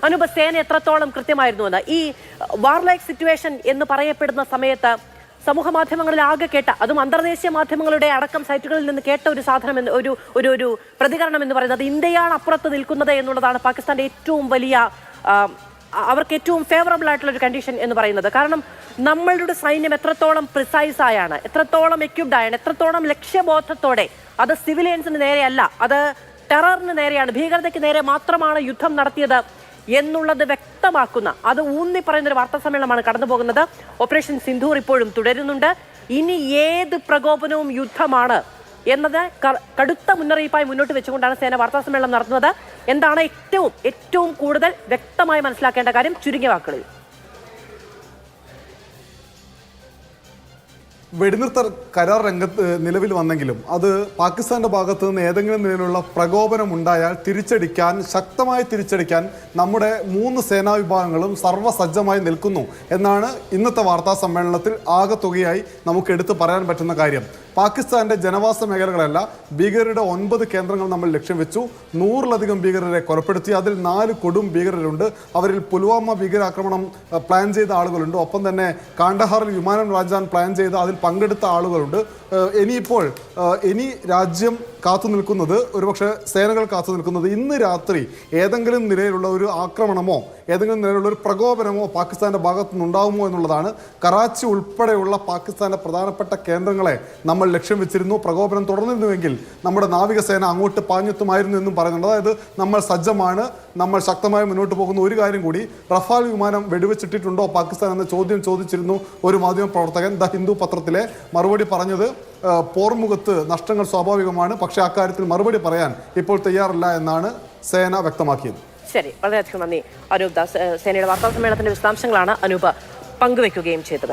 അനൂപ്, സേന എത്രത്തോളം കൃത്യമായിരുന്നു എന്ന് ഈ വാർലൈക്ക് സിറ്റുവേഷൻ എന്ന് പറയപ്പെടുന്ന സമയത്ത് സമൂഹ മാധ്യമങ്ങളിൽ ആകെ കേട്ട, അതും അന്തർദേശീയ മാധ്യമങ്ങളുടെ അടക്കം സൈറ്റുകളിൽ നിന്ന് കേട്ട ഒരു സാധനം ഒരു പ്രതികരണം എന്ന് പറയുന്നത് ഇന്ത്യയാണ് അപ്പുറത്ത് നിൽക്കുന്നത് എന്നുള്ളതാണ് പാകിസ്ഥാന്റെ ഏറ്റവും വലിയ അവർക്ക് ഏറ്റവും ഫേവറബിൾ ആയിട്ടുള്ള ഒരു കണ്ടീഷൻ എന്ന് പറയുന്നത്. കാരണം നമ്മളുടെ സൈന്യം എത്രത്തോളം പ്രിസൈസ് ആയാണ്, എത്രത്തോളം എക്യുപ്ഡ് ആയാണ്, എത്രത്തോളം ലക്ഷ്യബോധത്തോടെ, അത് സിവിലിയൻസിന് നേരെയല്ല, അത് ടെററിന് നേരെയാണ്, ഭീകരതയ്ക്ക് നേരെ മാത്രമാണ് യുദ്ധം നടത്തിയത് എന്നുള്ളത് വ്യക്തമാക്കുന്ന, അത് ഊന്നി പറയുന്ന ഒരു വാർത്താ സമ്മേളനമാണ് കടന്നു പോകുന്നത്. ഓപ്പറേഷൻ സിന്ധൂർ ഇപ്പോഴും തുടരുന്നുണ്ട്. ഇനി ഏത് പ്രകോപനവും യുദ്ധമാണ് എന്നത് കടുത്ത മുന്നറിയിപ്പായി മുന്നോട്ട് വെച്ചുകൊണ്ടാണ് സേന വാർത്താ സമ്മേളനം നടത്തുന്നത്. എന്താണ് ഏറ്റവും കൂടുതൽ വ്യക്തമായി മനസ്സിലാക്കേണ്ട കാര്യം ചുരുങ്ങിയ വാക്കുകളിൽ? വെടിനിർത്തൽ കരാർ രംഗത്ത് നിലവിൽ വന്നെങ്കിലും അത് പാകിസ്ഥാന്റെ ഭാഗത്തു നിന്ന് ഏതെങ്കിലും നിലയിലുള്ള പ്രകോപനം ഉണ്ടായാൽ ശക്തമായി തിരിച്ചടിക്കാൻ നമ്മുടെ 3 സേനാ വിഭാഗങ്ങളും സർവ്വസജ്ജമായി നിൽക്കുന്നു എന്നാണ് ഇന്നത്തെ വാർത്താ സമ്മേളനത്തിൽ ആകെത്തുകയായി നമുക്ക് എടുത്തു പറയാൻ പറ്റുന്ന കാര്യം. പാകിസ്ഥാന്റെ ജനവാസ മേഖലകളല്ല, ഭീകരരുടെ 9 കേന്ദ്രങ്ങൾ നമ്മൾ ലക്ഷ്യം വെച്ചു. 100-ലധികം ഭീകരരെ കൊലപ്പെടുത്തി. അതിൽ 4 കൊടും ഭീകരരുണ്ട്. അവരിൽ പുൽവാമ ഭീകരാക്രമണം പ്ലാൻ ചെയ്ത ആളുകളുണ്ട്. ഒപ്പം തന്നെ കാണ്ഡഹാറിൽ വിമാനം രാജാൻ പ്ലാൻ ചെയ്ത് അതിൽ പങ്കെടുത്ത ആളുകളുണ്ട്. ഇനി രാജ്യം കാത്തു നിൽക്കുന്നത്, ഒരുപക്ഷെ സേനകൾ കാത്തു നിൽക്കുന്നത്, ഇന്ന് രാത്രി ഏതെങ്കിലും നിലയിലുള്ള ഒരു ആക്രമണമോ ഏതെങ്കിലും നിലയിലുള്ള ഒരു പ്രകോപനമോ പാകിസ്ഥാന്റെ ഭാഗത്തു നിന്നുണ്ടാകുമോ എന്നുള്ളതാണ്. കറാച്ചി ഉൾപ്പെടെയുള്ള പാകിസ്ഥാന്റെ പ്രധാനപ്പെട്ട കേന്ദ്രങ്ങളെ നമ്മൾ ലക്ഷ്യം വെച്ചിരുന്നു. പ്രകോപനം തുടർന്നിരുന്നുവെങ്കിൽ നമ്മുടെ നാവികസേന അങ്ങോട്ട് പാഞ്ഞെത്തുമായിരുന്നു എന്നും പറയുന്നുണ്ട്. അതായത് നമ്മൾ സജ്ജമാണ്, നമ്മൾ ശക്തമായി മുന്നോട്ട് പോകുന്ന. ഒരു കാര്യം കൂടി, റഫാൽ വിമാനം വെടിവെച്ചിട്ടിട്ടുണ്ടോ പാകിസ്ഥാൻ എന്ന ചോദ്യം ചോദിച്ചിരുന്നു ഒരു മാധ്യമ പ്രവർത്തകൻ. ദ ഹിന്ദു പത്രത്തിലെ മറുപടി പറഞ്ഞത്, പോർമുഖത്ത് നഷ്ടങ്ങൾ സ്വാഭാവികമാണ്, പക്ഷേ അക്കാര്യത്തിൽ മറുപടി പറയാൻ ഇപ്പോൾ തയ്യാറല്ല എന്നാണ് സേന വ്യക്തമാക്കിയത്. ശരി, വളരെയധികം നന്ദി അനൂപ് ദാസ്. സേനയുടെ വാർത്താ സമ്മേളനത്തിന്റെ വിശദാംശങ്ങളാണ് അനൂപ് പങ്കുവെക്കുകയും ചെയ്തത്.